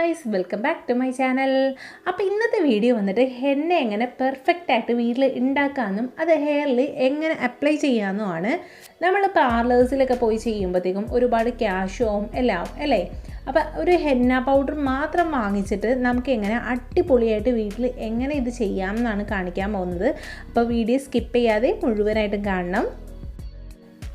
guys, welcome back to my channel. അപ്പോൾ ഇന്നത്തെ video വന്നിട്ട് ഹെന്ന എങ്ങനെ പെർഫെക്റ്റ് ആയിട്ട് വീട്ടിൽ ഉണ്ടാക്കാനും അത് ഹെയറിൽ എങ്ങനെ അപ്ലൈ ചെയ്യാനുമാണ്. നമ്മൾ പാർലേഴ്സിലൊക്കെ പോയി ചെയ്യുമ്പോഴത്തേക്കും ഒരുപാട് ക്യാഷ് ആവും എല്ലാം അല്ലേ. അപ്പോൾ ഒരു ഹെന്ന പൗഡർ മാത്രം വാങ്ങിച്ചിട്ട് നമുക്ക് എങ്ങനെ അടിപൊളിയായിട്ട് വീട്ടിൽ എങ്ങനെ ഇത് ചെയ്യാമെന്നാണ് കാണിക്കാൻ പോകുന്നത്. അപ്പോൾ വീഡിയോ സ്കിപ്പ് ചെയ്യാതെ മുഴുവനായിട്ടും കാണണം.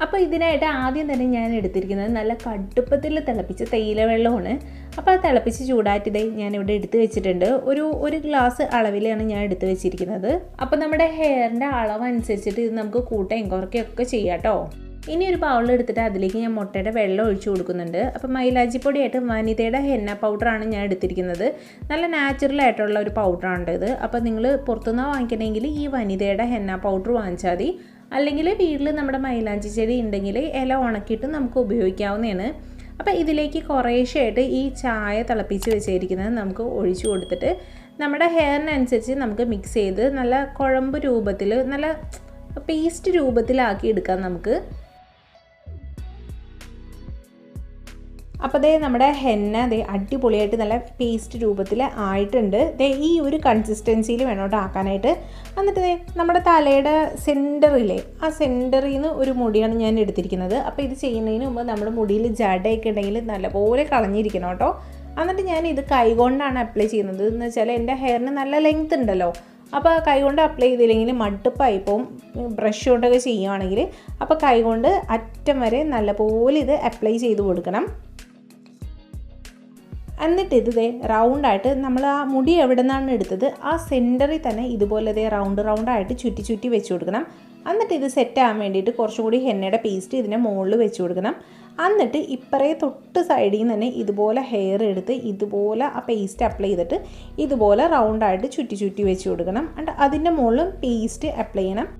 അപ്പോൾ ഇതിനായിട്ട് ആദ്യം തന്നെ ഞാൻ എടുത്തിരിക്കുന്നത് നല്ല കടുപ്പത്തിൽ തിളപ്പിച്ച തേയില വെള്ളമാണ്. അപ്പോൾ അത് തിളപ്പിച്ച് ചൂടായിട്ട് ഞാനിവിടെ എടുത്ത് വെച്ചിട്ടുണ്ട്. ഒരു ഗ്ലാസ് അളവിലാണ് ഞാൻ എടുത്ത് വെച്ചിരിക്കുന്നത്. അപ്പോൾ നമ്മുടെ ഹെയറിൻ്റെ അളവ് അനുസരിച്ചിട്ട് ഇത് നമുക്ക് കൂട്ടുകയും കുറയ്ക്കുകയൊക്കെ ചെയ്യാം കേട്ടോ. ഇനി ഒരു ബൗളിൽ എടുത്തിട്ട് അതിലേക്ക് ഞാൻ മുട്ടയുടെ വെള്ളം ഒഴിച്ചു കൊടുക്കുന്നുണ്ട്. അപ്പോൾ മൈലാജിപ്പൊടിയായിട്ട് വനിതയുടെ ഹെന്ന പൗഡറാണ് ഞാൻ എടുത്തിരിക്കുന്നത്. നല്ല നാച്ചുറൽ ആയിട്ടുള്ള ഒരു പൗഡറാണ് ഇത്. അപ്പോൾ നിങ്ങൾ പുറത്തുനിന്ന് വാങ്ങിക്കണമെങ്കിൽ ഈ വനിതയുടെ ഹെന്ന പൗഡർ വാങ്ങിച്ചാൽ മതി. അല്ലെങ്കിൽ വീട്ടിൽ നമ്മുടെ മൈലാഞ്ചി ചെടി ഉണ്ടെങ്കിൽ ഇല ഉണക്കിയിട്ട് നമുക്ക് ഉപയോഗിക്കാവുന്നതാണ്. അപ്പോൾ ഇതിലേക്ക് കുറേശ്ശായിട്ട് ഈ ചായ തിളപ്പിച്ച് വെച്ചിരിക്കുന്നത് നമുക്ക് ഒഴിച്ചു കൊടുത്തിട്ട് നമ്മുടെ ഹെയറിനനുസരിച്ച് നമുക്ക് മിക്സ് ചെയ്ത് നല്ല കുഴമ്പ് രൂപത്തിൽ നല്ല പേസ്റ്റ് രൂപത്തിലാക്കി എടുക്കാം നമുക്ക്. അപ്പോൾ നമ്മുടെ ഹെന്ന അടിപൊളിയായിട്ട് നല്ല പേസ്റ്റ് രൂപത്തിൽ ആയിട്ടുണ്ട്. ഈ ഒരു കൺസിസ്റ്റൻസിയിൽ വേണം കേട്ടോ ആക്കാനായിട്ട്. എന്നിട്ട് നമ്മുടെ തലയുടെ സെൻറ്ററിലെ ആ സെൻറ്ററിൽ നിന്ന് ഒരു മുടിയാണ് ഞാൻ എടുത്തിരിക്കുന്നത്. അപ്പോൾ ഇത് ചെയ്യുന്നതിന് മുമ്പ് നമ്മുടെ മുടിയിൽ ജടയൊക്കെ ഉണ്ടെങ്കിൽ നല്ലപോലെ കളഞ്ഞിരിക്കണം കേട്ടോ. എന്നിട്ട് ഞാൻ ഇത് കൈകൊണ്ടാണ് അപ്ലൈ ചെയ്യുന്നത്. എന്ന് വെച്ചാൽ എൻ്റെ ഹെയറിന് നല്ല ലെങ്ത് ഉണ്ടല്ലോ. അപ്പോൾ കൈകൊണ്ട് അപ്ലൈ ചെയ്തില്ലെങ്കിൽ മടുപ്പായിപ്പോൾ ബ്രഷ് കൊണ്ടൊക്കെ ചെയ്യുകയാണെങ്കിൽ. അപ്പോൾ കൈകൊണ്ട് അറ്റം വരെ നല്ലപോലെ ഇത് അപ്ലൈ ചെയ്ത് കൊടുക്കണം. എന്നിട്ട് ഇത് റൗണ്ടായിട്ട് നമ്മൾ ആ മുടി എവിടെ നിന്നാണ് എടുത്തത് ആ സെൻറ്ററിൽ തന്നെ ഇതുപോലെ റൗണ്ടായിട്ട് ചുറ്റി വെച്ച് കൊടുക്കണം. എന്നിട്ട് ഇത് സെറ്റ് ആകാൻ വേണ്ടിയിട്ട് കുറച്ചും കൂടി ഹെന്നയുടെ പേസ്റ്റ് ഇതിൻ്റെ മുകളിൽ വെച്ച് കൊടുക്കണം. എന്നിട്ട് ഇപ്പറേ തൊട്ട് സൈഡിൽ നിന്ന് തന്നെ ഇതുപോലെ ഹെയർ എടുത്ത് ഇതുപോലെ ആ പേസ്റ്റ് അപ്ലൈ ചെയ്തിട്ട് ഇതുപോലെ റൗണ്ടായിട്ട് ചുറ്റി വെച്ച് കൊടുക്കണം. എന്നിട്ട് അതിൻ്റെ മുകളിലും പേസ്റ്റ് അപ്ലൈ ചെയ്യണം.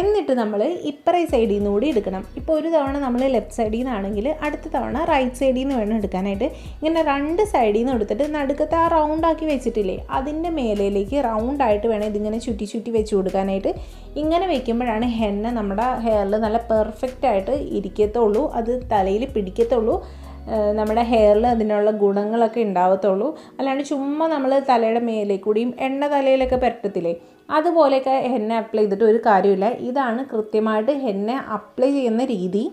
എന്നിട്ട് നമ്മൾ ഇപ്പറേ സൈഡിൽ നിന്ന് കൂടി എടുക്കണം. ഇപ്പോൾ ഒരു തവണ നമ്മൾ ലെഫ്റ്റ് സൈഡിൽ നിന്നാണെങ്കിൽ അടുത്ത തവണ റൈറ്റ് സൈഡിൽ നിന്ന് വേണം എടുക്കാനായിട്ട്. ഇങ്ങനെ രണ്ട് സൈഡിൽ നിന്ന് എടുത്തിട്ട് നടുക്കത്തെ ആ റൗണ്ടാക്കി വെച്ചിട്ടില്ലേ അതിൻ്റെ മേലേക്ക് റൗണ്ടായിട്ട് വേണം ഇതിങ്ങനെ ചുറ്റി വെച്ച് കൊടുക്കാനായിട്ട്. ഇങ്ങനെ വെക്കുമ്പോഴാണ് ഹെന്ന നമ്മുടെ ഹെയറിൽ നല്ല പെർഫെക്റ്റ് ആയിട്ട് ഇരിക്കത്തുള്ളൂ, അത് തലയിൽ പിടിക്കത്തുള്ളൂ, നമ്മുടെ ഹെയറിൽ അതിനുള്ള ഗുണങ്ങളൊക്കെ ഉണ്ടാവത്തുള്ളൂ. അല്ലാണ്ട് ചുമ്മാ നമ്മൾ തലയുടെ മേലെ കൂടിയും എണ്ണ തലയിലൊക്കെ പരട്ടത്തില്ലേ അതുപോലെയൊക്കെ ഹെന്ന അപ്ലൈ ചെയ്തിട്ട് ഒരു കാര്യമില്ല. ഇതാണ് കൃത്യമായിട്ട് ഹെന്ന അപ്ലൈ ചെയ്യുന്ന രീതി.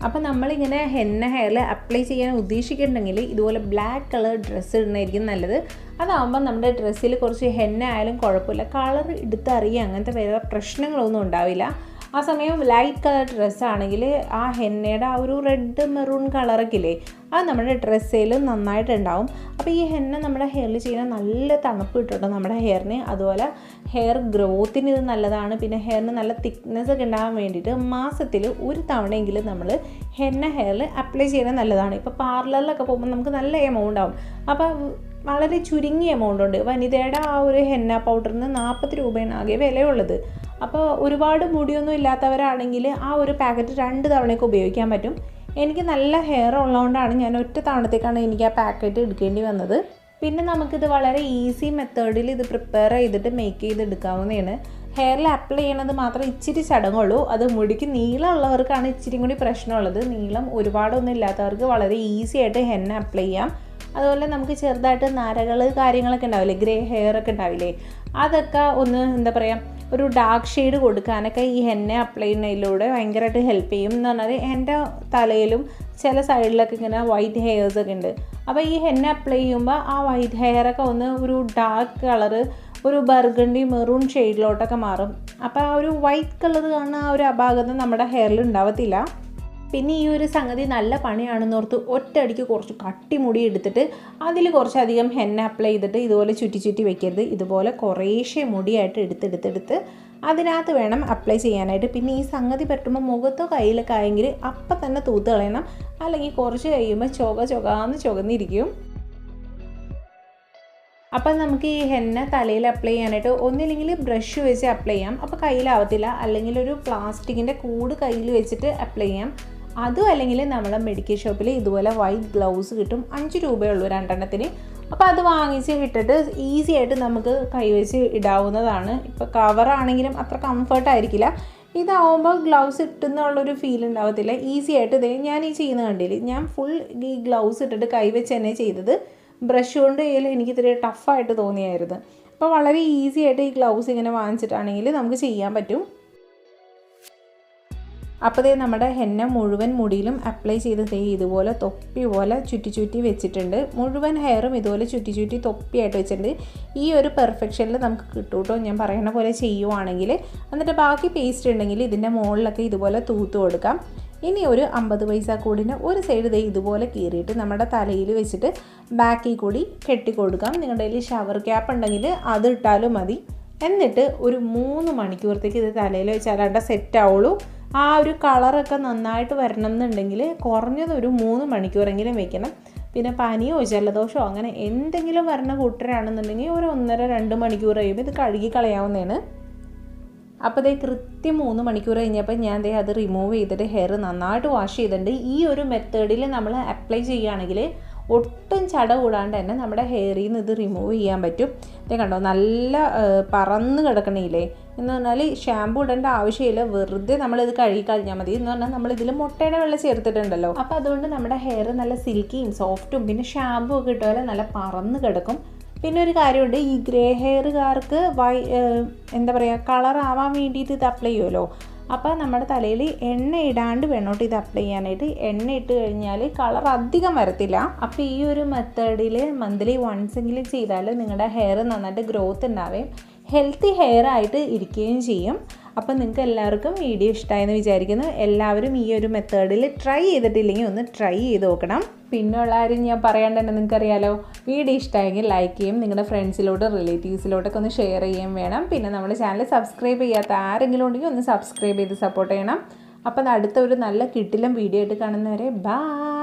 അപ്പോൾ നമ്മളിങ്ങനെ ഹെന്ന ഹെയറിൽ അപ്ലൈ ചെയ്യാൻ ഉദ്ദേശിക്കുന്നുണ്ടെങ്കിൽ ഇതുപോലെ ബ്ലാക്ക് കളർ ഡ്രസ്സ് ഇടുന്നതായിരിക്കും നല്ലത്. അതാകുമ്പോൾ നമ്മുടെ ഡ്രസ്സിൽ കുറച്ച് ഹെന്ന ആയാലും കുഴപ്പമില്ല, കളർ എടുത്തറിയുക അങ്ങനത്തെ വേറെ പ്രശ്നങ്ങളൊന്നും ഉണ്ടാവില്ല. ആ സമയം ലൈറ്റ് കളർ ഡ്രസ്സാണെങ്കിൽ ആ ഹെന്നയുടെ ആ ഒരു റെഡ് മെറൂൺ കളറൊക്കെ ഇല്ലേ അത് നമ്മുടെ ഡ്രസ്സിൽ നന്നായിട്ടുണ്ടാവും. അപ്പോൾ ഈ ഹെന്ന നമ്മുടെ ഹെയറിൽ ചെയ്യുന്ന നല്ല തണുപ്പ് കിട്ടും നമ്മുടെ ഹെയറിന്. അതുപോലെ ഹെയർ ഗ്രോത്തിന് ഇത് നല്ലതാണ്. പിന്നെ ഹെയറിന് നല്ല തിക്നെസ് ഒക്കെ ഉണ്ടാകാൻ വേണ്ടിയിട്ട് മാസത്തിൽ ഒരു തവണയെങ്കിലും നമ്മൾ ഹെന്ന ഹെയറിൽ അപ്ലൈ ചെയ്യുന്നത് നല്ലതാണ്. ഇപ്പോൾ പാർലറിലൊക്കെ പോകുമ്പോൾ നമുക്ക് നല്ല എമൗണ്ട് ആവും. അപ്പോൾ വളരെ ചുരുങ്ങിയ എമൗണ്ട് ഉണ്ട്. വനിതയുടെ ആ ഒരു ഹെന്ന പൗഡറിന് 40 രൂപയാണ് ആകെ വിലയുള്ളത്. അപ്പോൾ ഒരുപാട് മുടിയൊന്നും ഇല്ലാത്തവരാണെങ്കിൽ ആ ഒരു പാക്കറ്റ് 2 തവണയൊക്കെ ഉപയോഗിക്കാൻ പറ്റും. എനിക്ക് നല്ല ഹെയർ ഉള്ളതുകൊണ്ടാണ് ഞാൻ ഒറ്റ തവണത്തേക്കാണ് എനിക്ക് ആ പാക്കറ്റ് എടുക്കേണ്ടി വന്നത്. പിന്നെ നമുക്കിത് വളരെ ഈസി മെത്തേഡിൽ ഇത് പ്രിപ്പയർ ചെയ്തിട്ട് മേക്ക് ചെയ്തെടുക്കാവുന്നതാണ്. ഹെയറിൽ അപ്ലൈ ചെയ്യണത് മാത്രം ഇച്ചിരി ചടങ്ങുള്ളൂ. അത് മുടിക്ക് നീളമുള്ളവർക്കാണ് ഇച്ചിരി കൂടി പ്രശ്നമുള്ളത്. നീളം ഒരുപാടൊന്നും ഇല്ലാത്തവർക്ക് വളരെ ഈസി ആയിട്ട് ഹെന്ന അപ്ലൈ ചെയ്യാം. അതുപോലെ നമുക്ക് ചെറുതായിട്ട് നരകൾ കാര്യങ്ങളൊക്കെ ഉണ്ടാവില്ലേ, ഗ്രേ ഹെയർ ഒക്കെ ഉണ്ടാവില്ലേ, അതൊക്കെ ഒന്ന് എന്താ പറയുക ഒരു ഡാർക്ക് ഷെയ്ഡ് കൊടുക്കാനൊക്കെ ഈ ഹെന്ന അപ്ലൈ ചെയ്യുന്നതിലൂടെ ഭയങ്കരമായിട്ട് ഹെൽപ്പ് ചെയ്യും. എന്ന് പറഞ്ഞാൽ എൻ്റെ തലയിലും ചില സൈഡിലൊക്കെ ഇങ്ങനെ വൈറ്റ് ഹെയർസൊക്കെ ഉണ്ട്. അപ്പോൾ ഈ ഹെന്ന അപ്ലൈ ചെയ്യുമ്പോൾ ആ വൈറ്റ് ഹെയറൊക്കെ ഒന്ന് ഒരു ഡാർക്ക് കളറ് ഒരു ബർഗണ്ടി മെറൂൺ ഷെയ്ഡിലോട്ടൊക്കെ മാറും. അപ്പോൾ ആ ഒരു വൈറ്റ് കളർ കാണുന്ന ആ ഒരു അപാകത നമ്മുടെ ഹെയറിൽ ഉണ്ടാവത്തില്ല. പിന്നെ ഈ ഒരു സംഗതി നല്ല പണിയാണെന്നോർത്ത് ഒറ്റയടിക്ക് കുറച്ച് കട്ടി മുടി എടുത്തിട്ട് അതിൽ കുറച്ചധികം ഹെന്ന അപ്ലൈ ചെയ്തിട്ട് ഇതുപോലെ ചുറ്റി വെക്കരുത്. ഇതുപോലെ കുറേശ്ശെ മുടിയായിട്ട് എടുത്തെടുത്ത് അതിനകത്ത് വേണം അപ്ലൈ ചെയ്യാനായിട്ട്. പിന്നെ ഈ സംഗതി പറ്റുമ്പോൾ മുഖത്തോ കയ്യിലൊക്കെ ആയെങ്കിൽ അപ്പം തന്നെ തൂത്ത് കളയണം, അല്ലെങ്കിൽ കുറച്ച് കഴിയുമ്പോൾ ചൊകാന്ന് ചുവന്നിരിക്കും. അപ്പം നമുക്ക് ഈ ഹെന്ന തലയിൽ അപ്ലൈ ചെയ്യാനായിട്ട് ഒന്നില്ലെങ്കിൽ ബ്രഷ് വെച്ച് അപ്ലൈ ചെയ്യാം. അപ്പോൾ കയ്യിലാവത്തില്ല. അല്ലെങ്കിൽ ഒരു പ്ലാസ്റ്റിക്കിൻ്റെ കൂട് കയ്യിൽ വെച്ചിട്ട് അപ്ലൈ ചെയ്യാം. അതും അല്ലെങ്കിൽ നമ്മളെ മെഡിക്കൽ ഷോപ്പിൽ ഇതുപോലെ വൈറ്റ് ഗ്ലൗസ് കിട്ടും, 5 രൂപയേ ഉള്ളൂ രണ്ടെണ്ണത്തിന്. അപ്പോൾ അത് വാങ്ങിച്ച് ഇട്ടിട്ട് ഈസി ആയിട്ട് നമുക്ക് കൈവച്ച് ഇടാവുന്നതാണ്. ഇപ്പോൾ കവറാണെങ്കിലും അത്ര കംഫർട്ടായിരിക്കില്ല, ഇതാവുമ്പോൾ ഗ്ലൗസ് ഇട്ടുന്നുള്ളൊരു ഫീൽ ഉണ്ടാവത്തില്ല. ഈസി ആയിട്ട് ഇതേ ഞാൻ ഈ ചെയ്യുന്ന കണ്ടില്ലേ, ഞാൻ ഫുൾ ഈ ഗ്ലൗസ് ഇട്ടിട്ട് കൈവച്ച് തന്നെ ചെയ്തത്. ബ്രഷ് കൊണ്ട് ചെയ്യൽ എനിക്ക് ഇത്തിരി ടഫായിട്ട് തോന്നിയായിരുന്നു. അപ്പോൾ വളരെ ഈസി ആയിട്ട് ഈ ഗ്ലൗസ് ഇങ്ങനെ വാങ്ങിച്ചിട്ടാണെങ്കിൽ നമുക്ക് ചെയ്യാൻ പറ്റും. അപ്പോൾ ദേ നമ്മുടെ ഹെന്ന മുഴുവൻ മുടിയിലും അപ്ലൈ ചെയ്ത് ദേ ഇതുപോലെ തൊപ്പി പോലെ ചുറ്റി വെച്ചിട്ടുണ്ട്. മുഴുവൻ ഹെയറും ഇതുപോലെ ചുറ്റി തൊപ്പിയായിട്ട് വെച്ചിട്ടുണ്ട്. ഈ ഒരു പെർഫെക്ഷനിൽ നമുക്ക് കിട്ടും കേട്ടോ, ഞാൻ പറയുന്ന പോലെ ചെയ്യുവാണെങ്കിൽ. എന്നിട്ട് ബാക്കി പേസ്റ്റ് ഉണ്ടെങ്കിൽ ഇതിൻ്റെ മുകളിലൊക്കെ ഇതുപോലെ തൂത്ത് കൊടുക്കാം. ഇനി ഒരു 50 പൈസ കൂടിന് ഒരു സൈഡ് ദേ ഇതുപോലെ കീറിയിട്ട് നമ്മുടെ തലയിൽ വെച്ചിട്ട് ബാക്കിൽ കൂടി കെട്ടിക്കൊടുക്കാം. നിങ്ങളുടെ കയ്യിൽ ഷവർ ക്യാപ്പ് ഉണ്ടെങ്കിൽ അത് ഇട്ടാലും മതി. എന്നിട്ട് ഒരു 3 മണിക്കൂറത്തേക്ക് ഇത് തലയിൽ വെച്ചാലാണ്ട് സെറ്റ് ആവുള്ളൂ. ആ ഒരു കളറൊക്കെ നന്നായിട്ട് വരണം എന്നുണ്ടെങ്കിൽ കുറഞ്ഞത് ഒരു 3 മണിക്കൂറെങ്കിലും വെക്കണം. പിന്നെ പനിയോ ജലദോഷമോ അങ്ങനെ എന്തെങ്കിലും വരണ കൂട്ടരാണെന്നുണ്ടെങ്കിൽ ഒരു 1.5-2 മണിക്കൂർ കഴിയുമ്പോൾ ഇത് കഴുകി കളയാവുന്നതാണ്. അപ്പോൾ ദേ കൃത്യം 3 മണിക്കൂർ കഴിഞ്ഞപ്പോൾ ഞാൻ ദേ അത് റിമൂവ് ചെയ്തിട്ട് ഹെയർ നന്നായിട്ട് വാഷ് ചെയ്തിട്ടുണ്ട്. ഈ ഒരു മെത്തേഡിൽ നമ്മൾ അപ്ലൈ ചെയ്യുകയാണെങ്കിൽ ഒട്ടും ചട കൂടാണ്ട് തന്നെ നമ്മുടെ ഹെയറിൽ നിന്ന് ഇത് റിമൂവ് ചെയ്യാൻ പറ്റും. ഇത് കണ്ടോ, നല്ല പറന്ന് കിടക്കണില്ലേ എന്ന് പറഞ്ഞാൽ ഷാമ്പു ഇടേണ്ട ആവശ്യമില്ല, വെറുതെ നമ്മളിത് കഴുകി കളഞ്ഞാൽ മതി. എന്ന് പറഞ്ഞാൽ നമ്മളിതിൽ മുട്ടയുടെ വെള്ളം ചേർത്തിട്ടുണ്ടല്ലോ, അപ്പോൾ അതുകൊണ്ട് നമ്മുടെ ഹെയർ നല്ല സിൽക്കിയും സോഫ്റ്റും പിന്നെ ഷാമ്പു ഒക്കെ ഇട്ടുപോലെ നല്ല പറന്ന് കിടക്കും. പിന്നെ ഒരു കാര്യമുണ്ട്, ഈ ഗ്രേ ഹെയറുകാർക്ക് എന്താ പറയുക, കളർ ആവാൻ വേണ്ടിയിട്ട് ഇത് അപ്ലൈ ചെയ്യുമല്ലോ. അപ്പോൾ നമ്മുടെ തലയിൽ എണ്ണ ഇടാണ്ട് വേണോട്ട് ഇത് അപ്ലൈ ചെയ്യാനായിട്ട്. എണ്ണ ഇട്ട് കഴിഞ്ഞാൽ കളർ അധികം വരത്തില്ല. അപ്പോൾ ഈ ഒരു മെത്തേഡിൽ മന്ത്ലി വൺസെങ്കിലും ചെയ്താൽ നിങ്ങളുടെ ഹെയർ നന്നായിട്ട് ഗ്രോത്ത് ഉണ്ടാവുകയും ഹെൽത്തി ഹെയർ ആയിട്ട് ഇരിക്കുകയും ചെയ്യും. അപ്പോൾ നിങ്ങൾക്ക് എല്ലാവർക്കും വീഡിയോ ഇഷ്ടമായെന്ന് വിചാരിക്കുന്നു. എല്ലാവരും ഈ ഒരു മെത്തേഡിൽ ട്രൈ ചെയ്തിട്ടില്ലെങ്കിൽ ഒന്ന് ട്രൈ ചെയ്ത് നോക്കണം. പിന്നെയുള്ള കാര്യം ഞാൻ പറയാണ്ട് തന്നെ നിങ്ങൾക്കറിയാലോ, വീഡിയോ ഇഷ്ടമായെങ്കിൽ ലൈക്ക് ചെയ്യും, നിങ്ങളുടെ ഫ്രണ്ട്സിലോട്ട് റിലേറ്റീവ്സിലോട്ടൊക്കെ ഒന്ന് ഷെയർ ചെയ്യുകയും വേണം. പിന്നെ നമ്മുടെ ചാനൽ സബ്സ്ക്രൈബ് ചെയ്യാത്ത ആരെങ്കിലും ഉണ്ടെങ്കിൽ ഒന്ന് സബ്സ്ക്രൈബ് ചെയ്ത് സപ്പോർട്ട് ചെയ്യണം. അപ്പം അടുത്ത ഒരു നല്ല കിടിലം വീഡിയോ ആയിട്ട് കാണുന്നവരെ ബൈ.